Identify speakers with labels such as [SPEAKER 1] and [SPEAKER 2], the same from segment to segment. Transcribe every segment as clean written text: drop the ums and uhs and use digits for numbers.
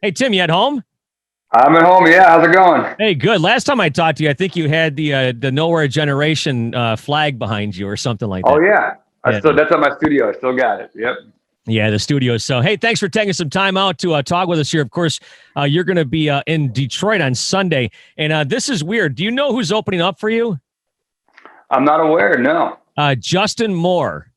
[SPEAKER 1] Hey, Tim, you at home?
[SPEAKER 2] I'm at home. Yeah, how's it going?
[SPEAKER 1] Hey, good. Last time I talked to you, I think you had the Nowhere Generation flag behind you or something like
[SPEAKER 2] Oh
[SPEAKER 1] that.
[SPEAKER 2] yeah, I
[SPEAKER 1] Yeah.
[SPEAKER 2] still that's at my studio. I still got it. Yep.
[SPEAKER 1] Yeah, the studio. So, hey, thanks for taking some time out to talk with us here. Of course, you're going to be in Detroit on Sunday. And this is weird. Do you know who's opening up for you?
[SPEAKER 2] I'm not aware. No,
[SPEAKER 1] Justin Moore.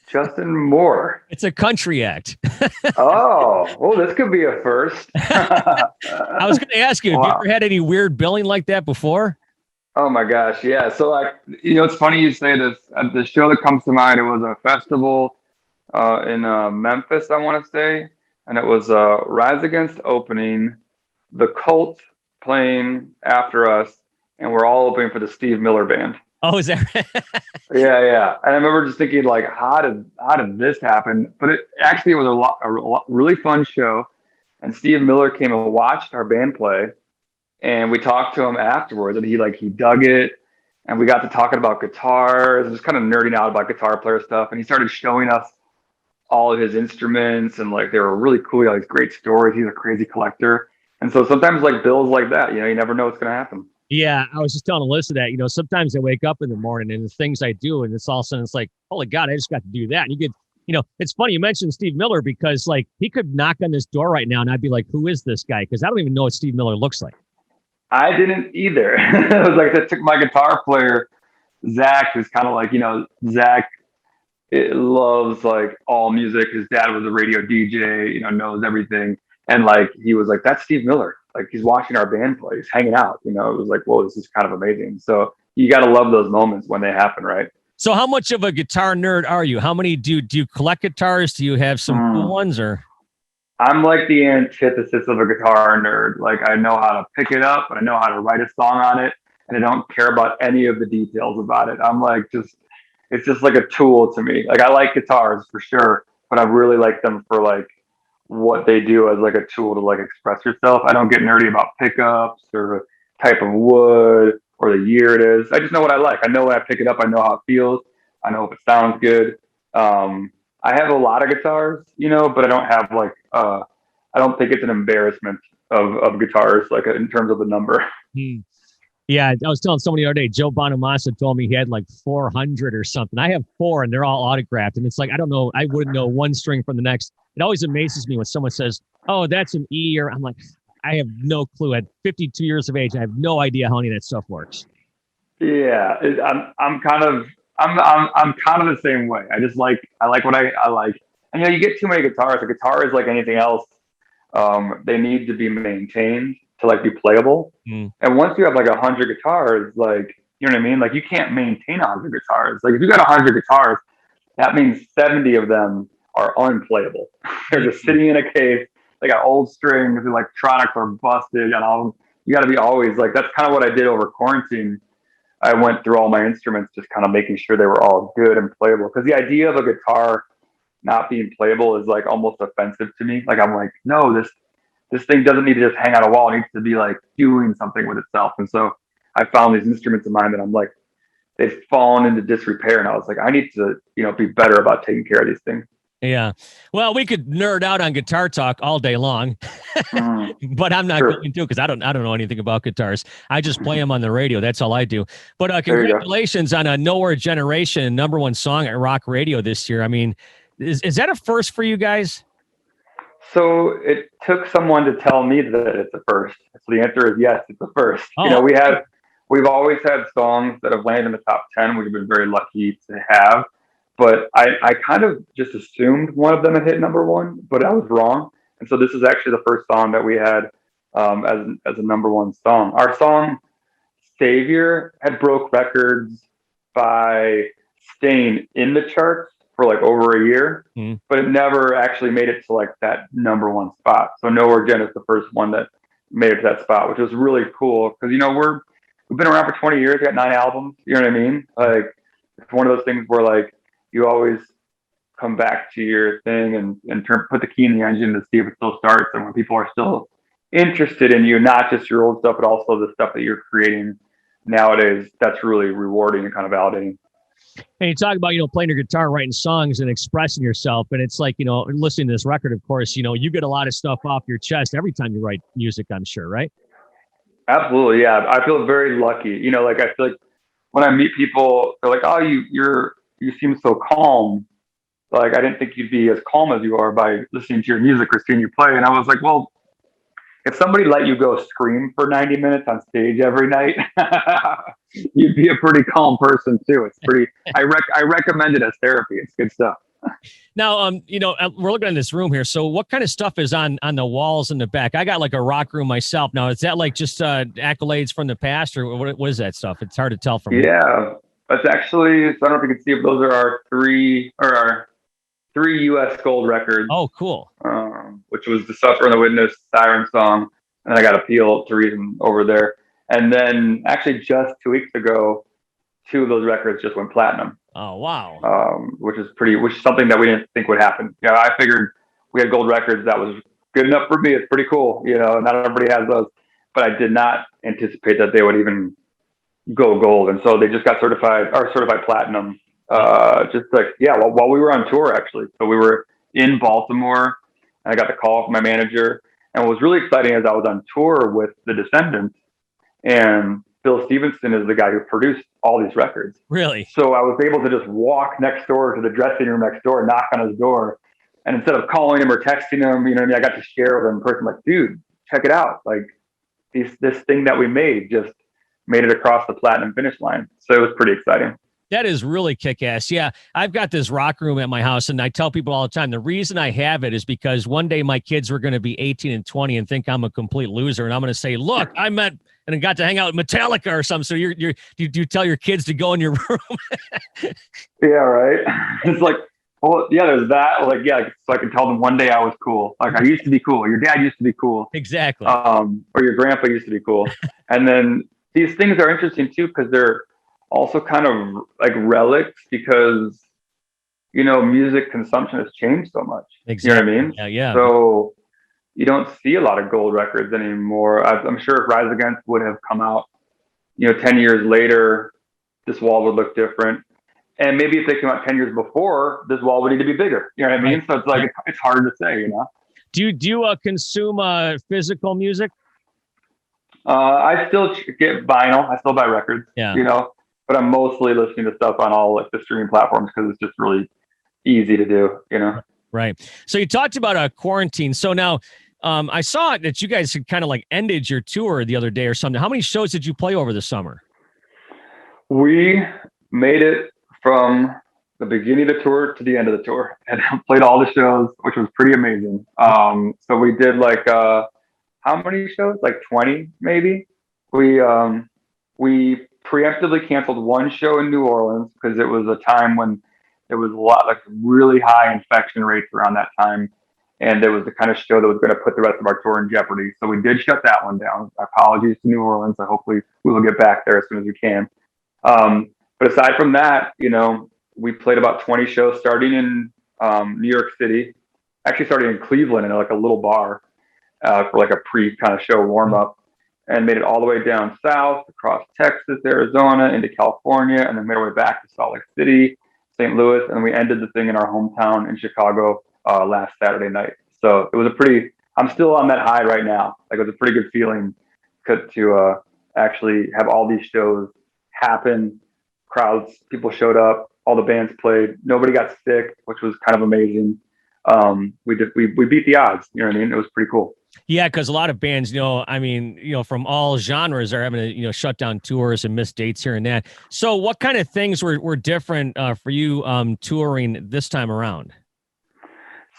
[SPEAKER 2] Justin Moore.
[SPEAKER 1] It's a country act.
[SPEAKER 2] Oh, well, this could be a first.
[SPEAKER 1] I was going to ask you, have you
[SPEAKER 2] Wow.
[SPEAKER 1] ever had any weird billing like that before?
[SPEAKER 2] Oh my gosh, yeah. So like, it's funny you say this. The show that comes to mind, it was a festival in Memphis, I want to say, and it was Rise Against opening, the Cult playing after us, and we're all opening for the Steve Miller Band.
[SPEAKER 1] Oh, is that right?
[SPEAKER 2] Yeah. And I remember just thinking like, how did this happen? But it actually was really fun show. And Steve Miller came and watched our band play, and we talked to him afterwards, and he dug it, and we got to talking about guitars, just kind of nerding out about guitar player stuff, and he started showing us all of his instruments, and like they were really cool. He had these great stories. He's a crazy collector, and so sometimes like bills like that, you never know what's gonna happen.
[SPEAKER 1] Yeah, I was just telling Alyssa that, sometimes I wake up in the morning and the things I do, and it's all of a sudden it's like, holy God, I just got to do that. And you could, it's funny you mentioned Steve Miller because like he could knock on this door right now and I'd be like, who is this guy? Because I don't even know what Steve Miller looks like.
[SPEAKER 2] I didn't either. It was like I took my guitar player, Zach, who's kind of like, Zach loves like all music. His dad was a radio DJ, knows everything. And like he was like, that's Steve Miller. Like he's watching our band play, he's hanging out. It was like, whoa, this is kind of amazing. So you gotta love those moments when they happen, right?
[SPEAKER 1] So how much of a guitar nerd are you? How many do you collect guitars? Do you have some cool ones or?
[SPEAKER 2] I'm like the antithesis of a guitar nerd. Like I know how to pick it up and I know how to write a song on it, and I don't care about any of the details about it. I'm like it's just like a tool to me. Like I like guitars for sure, but I really like them for like what they do as like a tool to like express yourself. I don't get nerdy about pickups or type of wood or the year it is. I just know what I like. I know when I pick it up, I know how it feels. I know if it sounds good. I have a lot of guitars, but I don't have like I don't think it's an embarrassment of guitars like in terms of the number.
[SPEAKER 1] Hmm. Yeah, I was telling somebody the other day, Joe Bonamassa told me he had like 400 or something. I have four and they're all autographed. And it's like, I don't know, I wouldn't know one string from the next. It always amazes me when someone says, oh, that's an E, or I'm like, I have no clue. At 52 years of age, I have no idea how any of that stuff works.
[SPEAKER 2] Yeah, I'm kind of the same way. I like what I like. And you get too many guitars. A guitar is like anything else. They need to be maintained to like be playable. And once you have like 100 guitars, like you know what I mean? Like you can't maintain 100 guitars. Like if you got 100 guitars, that means 70 of them are unplayable. They're just sitting in a case. They got old strings, the electronics are busted, and all. You got to be always like that's kind of what I did over quarantine. I went through all my instruments, just kind of making sure they were all good and playable. Because the idea of a guitar not being playable is like almost offensive to me. Like I'm like, no, this thing doesn't need to just hang on a wall. It needs to be like doing something with itself. And so I found these instruments of mine that I'm like, they've fallen into disrepair. And I was like, I need to, be better about taking care of these things.
[SPEAKER 1] Yeah. Well, we could nerd out on guitar talk all day long, but I'm not going to because I don't know anything about guitars. I just play them on the radio. That's all I do. But congratulations on a Nowhere Generation #1 song at Rock Radio this year. I mean, is that a first for you guys?
[SPEAKER 2] So it took someone to tell me that it's a first. So the answer is yes, it's a first.
[SPEAKER 1] Oh.
[SPEAKER 2] We've always had songs that have landed in the top 10. We've been very lucky to have. But I kind of just assumed one of them had hit #1, but I was wrong. And so this is actually the first song that we had as a #1 song. Our song Savior had broke records by staying in the charts for like over a year, but it never actually made it to like that #1 spot. So Nowhere Gen is the first one that made it to that spot, which was really cool because we've been around for 20 years. We got 9 albums. You know what I mean? Like it's one of those things where like you always come back to your thing and put the key in the engine to see if it still starts. And when people are still interested in you, not just your old stuff, but also the stuff that you're creating nowadays, that's really rewarding and kind of validating.
[SPEAKER 1] And you talk about, playing your guitar, writing songs and expressing yourself. And it's like, listening to this record, of course, you get a lot of stuff off your chest every time you write music, I'm sure, right?
[SPEAKER 2] Absolutely. Yeah. I feel very lucky. Like I feel like when I meet people, they're like, oh, you seem so calm. Like, I didn't think you'd be as calm as you are by listening to your music or seeing you play. And I was like, well, if somebody let you go scream for 90 minutes on stage every night, you'd be a pretty calm person too. It's pretty, I recommend it as therapy. It's good stuff.
[SPEAKER 1] Now, we're looking in this room here. So what kind of stuff is on the walls in the back? I got like a rock room myself. Now, is that like just accolades from the past, or what is that stuff? It's hard to tell from here.
[SPEAKER 2] Yeah, that's actually, so I don't know if you can see it, those are our three U.S. gold records.
[SPEAKER 1] Oh, cool.
[SPEAKER 2] Which was The Suffer and the Witness, Siren Song, and I got Appeal to Reason over there. And then actually just 2 weeks ago, 2 of those records just went platinum.
[SPEAKER 1] Oh, wow.
[SPEAKER 2] Which is something that we didn't think would happen. I figured we had gold records. That was good enough for me. It's pretty cool. Not everybody has those, but I did not anticipate that they would even go gold. And so they just got certified platinum. While we were on tour, actually. So we were in Baltimore, and I got the call from my manager. And what was really exciting is I was on tour with the Descendants, and Bill Stevenson is the guy who produced all these records.
[SPEAKER 1] Really?
[SPEAKER 2] So I was able to just walk next door to the dressing room next door, knock on his door, and instead of calling him or texting him, I got to share with him in person, like, dude, check it out. Like, this thing that we made just made it across the platinum finish line. So it was pretty exciting.
[SPEAKER 1] That is really kick-ass. Yeah, I've got this rock room at my house, and I tell people all the time, the reason I have it is because one day my kids were going to be 18 and 20 and think I'm a complete loser, and I'm going to say, look, I met and I got to hang out with Metallica or something. So you tell your kids to go in your room.
[SPEAKER 2] Yeah, right. It's like, well, yeah, there's that. Like, yeah, so I can tell them one day I was cool. Like, I used to be cool. Your dad used to be cool.
[SPEAKER 1] Exactly.
[SPEAKER 2] Or your grandpa used to be cool. And then these things are interesting too, because they're also kind of like relics, because music consumption has changed so much.
[SPEAKER 1] Exactly.
[SPEAKER 2] You know what I mean?
[SPEAKER 1] Yeah.
[SPEAKER 2] So you don't see a lot of gold records anymore. I'm sure if Rise Against would have come out, 10 years later, this wall would look different. And maybe if they came out 10 years before, this wall would need to be bigger. You know what I mean? So it's like, it's hard to say,
[SPEAKER 1] Do you consume physical music?
[SPEAKER 2] I still get vinyl. I still buy records.
[SPEAKER 1] Yeah.
[SPEAKER 2] But I'm mostly listening to stuff on all like the streaming platforms, because it's just really easy to do.
[SPEAKER 1] Right. So you talked about quarantine. So now, I saw that you guys had kind of like ended your tour the other day or something. How many shows did you play over the summer?
[SPEAKER 2] We made it from the beginning of the tour to the end of the tour, and played all the shows, which was pretty amazing. So we did like how many shows? Like 20, maybe. We preemptively canceled one show in New Orleans because it was a time when there was a lot, like really high infection rates around that time. And there was the kind of show that was going to put the rest of our tour in jeopardy. So we did shut that one down. Apologies to New Orleans. Hopefully we will get back there as soon as we can. But aside from that, we played about 20 shows starting in New York City, actually starting in Cleveland in like a little bar for like a pre kind of show warm up, and made it all the way down south across Texas, Arizona, into California, and then made our way back to Salt Lake City, St. Louis, and we ended the thing in our hometown in Chicago last Saturday night. So it was I'm still on that high right now. Like, it was a pretty good feeling to actually have all these shows happen. Crowds, people showed up, all the bands played, nobody got sick, which was kind of amazing. We beat the odds, you know what I mean? It was pretty cool.
[SPEAKER 1] Yeah, because a lot of bands, from all genres are having to, shut down tours and miss dates here and that. So what kind of things were different for you touring this time around?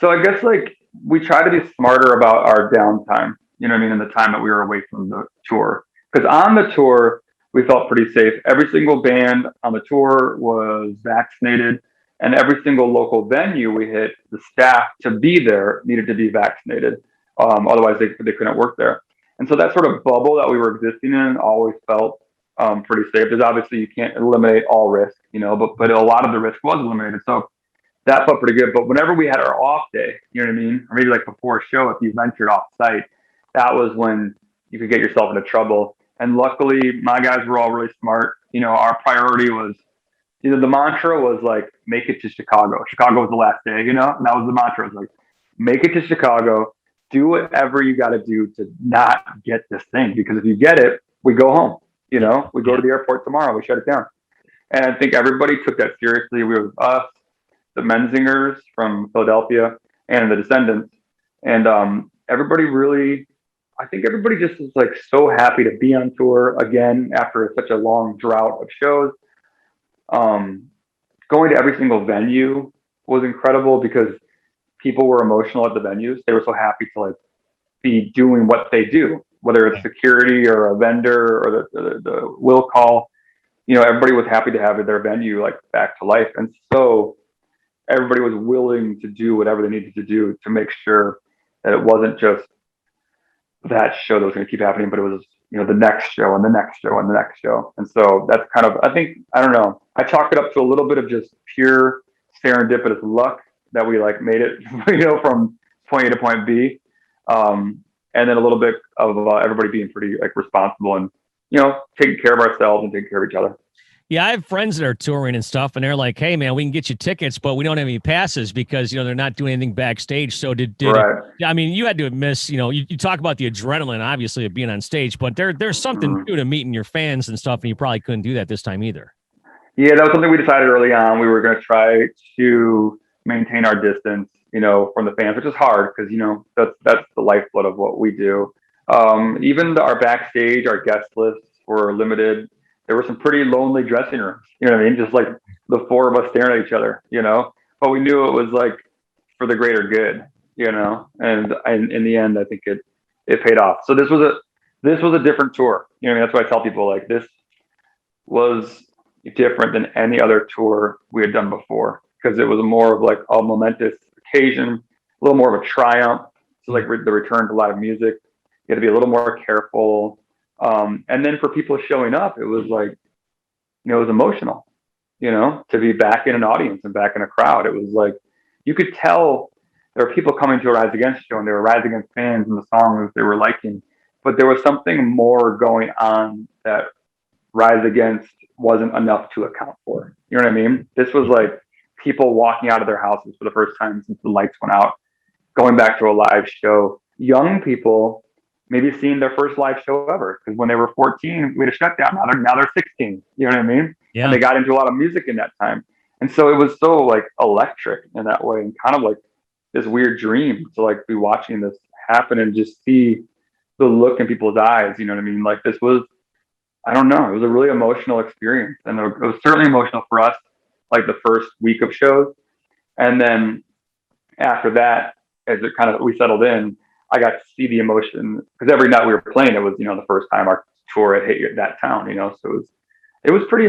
[SPEAKER 2] So I guess like we try to be smarter about our downtime, you know what I mean, in the time that we were away from the tour. Because on the tour, we felt pretty safe. Every single band on the tour was vaccinated, and every single local venue we hit, the staff to be there needed to be vaccinated. Otherwise they couldn't work there. And so that sort of bubble that we were existing in always felt pretty safe. There's obviously, you can't eliminate all risk, but a lot of the risk was eliminated. So that felt pretty good. But whenever we had our off day, you know what I mean? Or maybe like before a show, if you ventured off site, that was when you could get yourself into trouble. And luckily my guys were all really smart. Our priority was, the mantra was like, make it to Chicago. Chicago was the last day, and that was the mantra. It was like, make it to Chicago, do whatever you got to do to not get this thing, because if you get it, we go home. We go to the airport tomorrow, we shut it down. And I think everybody took that seriously. We were us, the Menzingers from Philadelphia, and the Descendants, and everybody really. I think everybody just was like so happy to be on tour again after such a long drought of shows. Going to every single venue was incredible because people were emotional at the venues. They were so happy to like be doing what they do, whether it's security or a vendor or the will call. Everybody was happy to have their venue like back to life, and so everybody was willing to do whatever they needed to do to make sure that it wasn't just that show that was going to keep happening, but it was the next show and the next show and the next show. And so that's kind of, I don't know, I chalk it up to a little bit of just pure serendipitous luck that we like made it from point A to point B, and then a little bit of everybody being pretty like responsible and taking care of ourselves and taking care of each other.
[SPEAKER 1] Yeah, I have friends that are touring and stuff, and they're like, "Hey, man, we can get you tickets, but we don't have any passes because they're not doing anything backstage." So
[SPEAKER 2] right.
[SPEAKER 1] I mean, you had to miss. You talk about the adrenaline, obviously, of being on stage, but there's something to meeting your fans and stuff, and you probably couldn't do that this time either.
[SPEAKER 2] Yeah, that was something we decided early on. We were going to try to maintain our distance, from the fans, which is hard because that's the lifeblood of what we do. Even our backstage, our guest lists were limited. There were some pretty lonely dressing rooms, just like the four of us staring at each other, but we knew it was like for the greater good, and in the end, I think it paid off. So this was a different tour. That's why I tell people like this was different than any other tour we had done before, because it was more of like a momentous occasion, a little more of a triumph. So like the return to live music, you had to be a little more careful. And then for people showing up, it was like, it was emotional, to be back in an audience and back in a crowd. It was like, you could tell there were people coming to a Rise Against show and they were Rise Against fans and the songs they were liking, but there was something more going on that Rise Against wasn't enough to account for. You know what I mean? This was like people walking out of their houses for the first time since the lights went out, going back to a live show. Young people maybe seeing their first live show ever, because when they were 14, we had a shutdown. Now they're 16. You know what I mean?
[SPEAKER 1] Yeah.
[SPEAKER 2] And they got into a lot of music in that time, and so it was so like electric in that way, and kind of like this weird dream to like be watching this happen and just see the look in people's eyes. You know what I mean? Like this was, I don't know, it was a really emotional experience, and it was certainly emotional for us, like the first week of shows, and then after that, as it kind of we settled in, I got to see the emotion, because every night we were playing, it was the first time our tour had hit that town, so it was pretty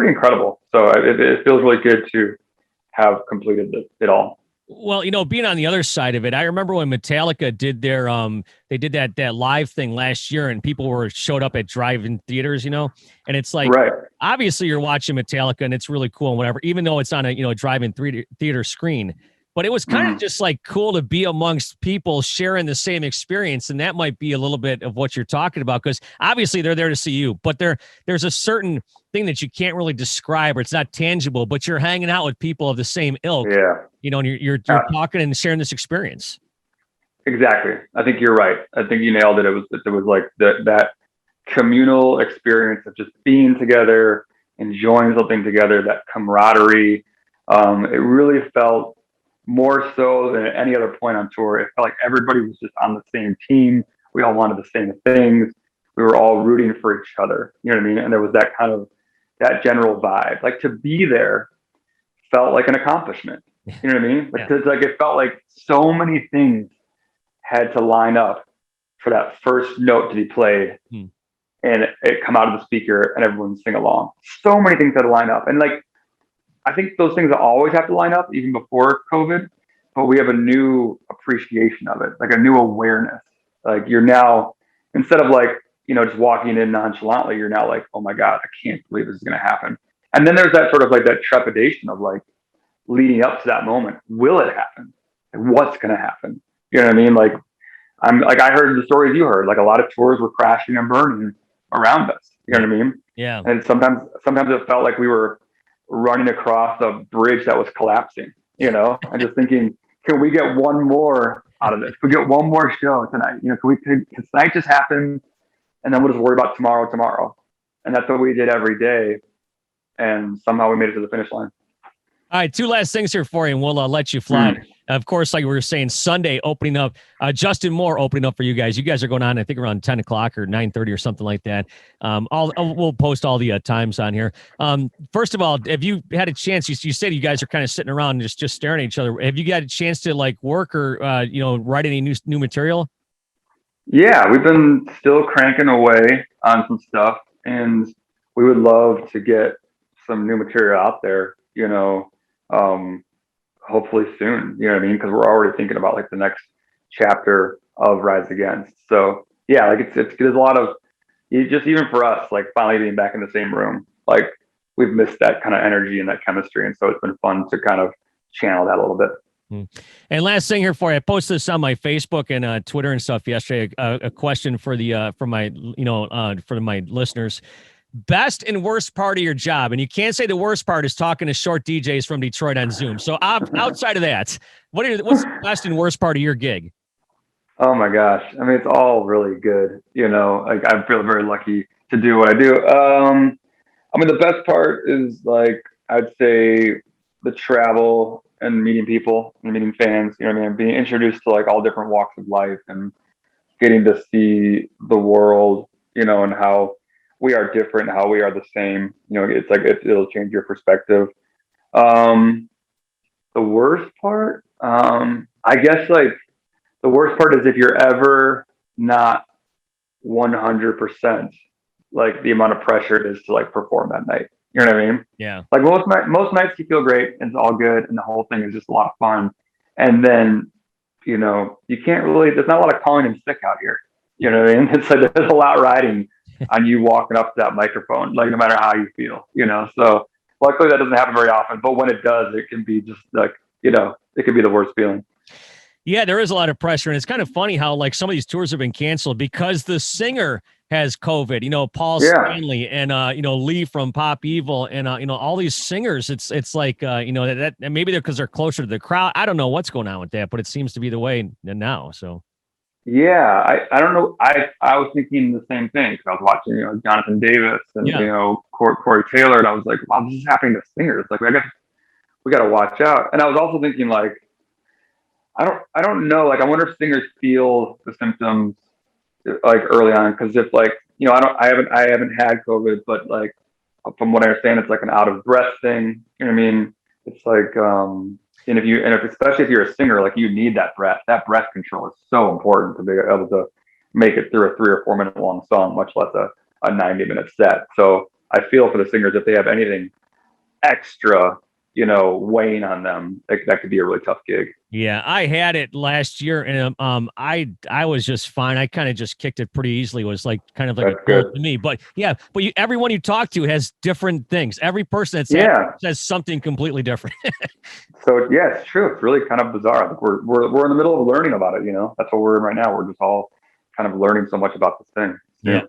[SPEAKER 2] incredible. So it feels really good to have completed it all.
[SPEAKER 1] Well, being on the other side of it, I remember when Metallica did their they did that live thing last year, and people showed up at drive-in theaters, and it's like,
[SPEAKER 2] right.
[SPEAKER 1] Obviously you're watching Metallica and it's really cool and whatever, even though it's on a drive-in theater screen. But it was kind of just like cool to be amongst people sharing the same experience. And that might be a little bit of what you're talking about, because obviously they're there to see you, but there's a certain thing that you can't really describe, or it's not tangible, but you're hanging out with people of the same ilk, and you're talking and sharing this experience.
[SPEAKER 2] Exactly. I think you're right. I think you nailed it. It was like that communal experience of just being together, enjoying something together, that camaraderie. It really felt more so than at any other point on tour. It felt like everybody was just on the same team. We all wanted the same things. We were all rooting for each other. You know what I mean? And there was that general vibe. Like to be there felt like an accomplishment. You know what I mean? Because it felt like so many things had to line up for that first note to be played and it come out of the speaker and everyone sing along. So many things had to line up. And like, I think those things always have to line up, even before COVID, but we have a new appreciation of it, like a new awareness. Like you're now, instead of like, just walking in nonchalantly, you're now like, oh my God, I can't believe this is going to happen. And then there's that sort of like that trepidation of like leading up to that moment. Will it happen? Like, what's going to happen? You know what I mean? Like I heard the stories you heard, like a lot of tours were crashing and burning around us. You know what I mean?
[SPEAKER 1] Yeah.
[SPEAKER 2] And sometimes it felt like we were running across a bridge that was collapsing, and just thinking, can we get one more out of this? Can we get one more show tonight? Can tonight just happen? And then we'll just worry about tomorrow. And that's what we did every day. And somehow we made it to the finish line.
[SPEAKER 1] All right, two last things here for you, and we'll let you fly. Of course, like we were saying, Sunday opening up, Justin Moore opening up for you guys. You guys are going on, I think, around 10 o'clock or 9:30 or something like that. We'll post all the times on here. First of all, have you had a chance? You said you guys are kind of sitting around and just staring at each other. Have you got a chance to like work or write any new material?
[SPEAKER 2] Yeah, we've been still cranking away on some stuff, and we would love to get some new material out there. Hopefully soon, you know what I mean? Because we're already thinking about like the next chapter of Rise Against. So yeah, like there's a lot of, just even for us, like finally being back in the same room, like we've missed that kind of energy and that chemistry. And so it's been fun to kind of channel that a little bit.
[SPEAKER 1] And last thing here for you, I posted this on my Facebook and Twitter and stuff yesterday. A question for my listeners. Best and worst part of your job, and you can't say the worst part is talking to short DJs from Detroit on Zoom. So outside of that, what's the best and worst part of your gig?
[SPEAKER 2] Oh my gosh, I mean, it's all really good. Like I feel very lucky to do what I do. I mean, the best part is like I'd say the travel and meeting people and meeting fans. You know what I mean? Being introduced to like all different walks of life and getting to see the world. And how we are different, how we are the same. It's like it'll change your perspective. The worst part, I guess, like the worst part is if you're ever not 100%, like the amount of pressure it is to like perform that night. You know what I mean?
[SPEAKER 1] Yeah.
[SPEAKER 2] Like most nights you feel great and it's all good and the whole thing is just a lot of fun. And then, you can't really. There's not a lot of calling in sick out here. You know what I mean? It's like there's a lot riding on you walking up to that microphone, like no matter how you feel, so luckily that doesn't happen very often, but when it does, it can be just like, it can be the worst feeling.
[SPEAKER 1] Yeah, there is a lot of pressure, and it's kind of funny how like some of these tours have been canceled because the singer has COVID, Paul Stanley and, Lee from Pop Evil and, all these singers, it's like, that maybe they're, cause they're closer to the crowd. I don't know what's going on with that, but it seems to be the way now. So.
[SPEAKER 2] Yeah, I don't know. I was thinking the same thing because I was watching, Jonathan Davis and Corey Taylor, and I was like, wow, this is happening to singers. Like, we got to watch out. And I was also thinking, like, I don't know. Like, I wonder if singers feel the symptoms like early on, because if like, I haven't had COVID, but like from what I understand, it's like an out of breath thing. You know what I mean? It's like, and especially if you're a singer, like you need that breath. That breath control is so important to be able to make it through a 3 or 4 minute long song, much less a 90-minute set. So I feel for the singers, if they have anything extra, weighing on them, that could be a really tough gig.
[SPEAKER 1] Yeah, I had it last year, and I was just fine. I kind of just kicked it pretty easily. It was like kind of like a cold to me. But yeah, everyone you talk to has different things. Every person says something completely different.
[SPEAKER 2] So yeah, it's true. It's really kind of bizarre. Like we're in the middle of learning about it. That's what we're in right now. We're just all kind of learning so much about this thing.
[SPEAKER 1] Yeah.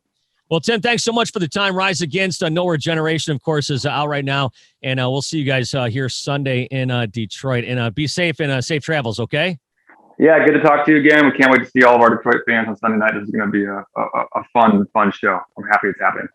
[SPEAKER 1] Well, Tim, thanks so much for the time. Rise Against Nowhere Generation, of course, is out right now. And we'll see you guys here Sunday in Detroit. And be safe and safe travels, okay?
[SPEAKER 2] Yeah, good to talk to you again. We can't wait to see all of our Detroit fans on Sunday night. This is going to be a fun show. I'm happy it's happening.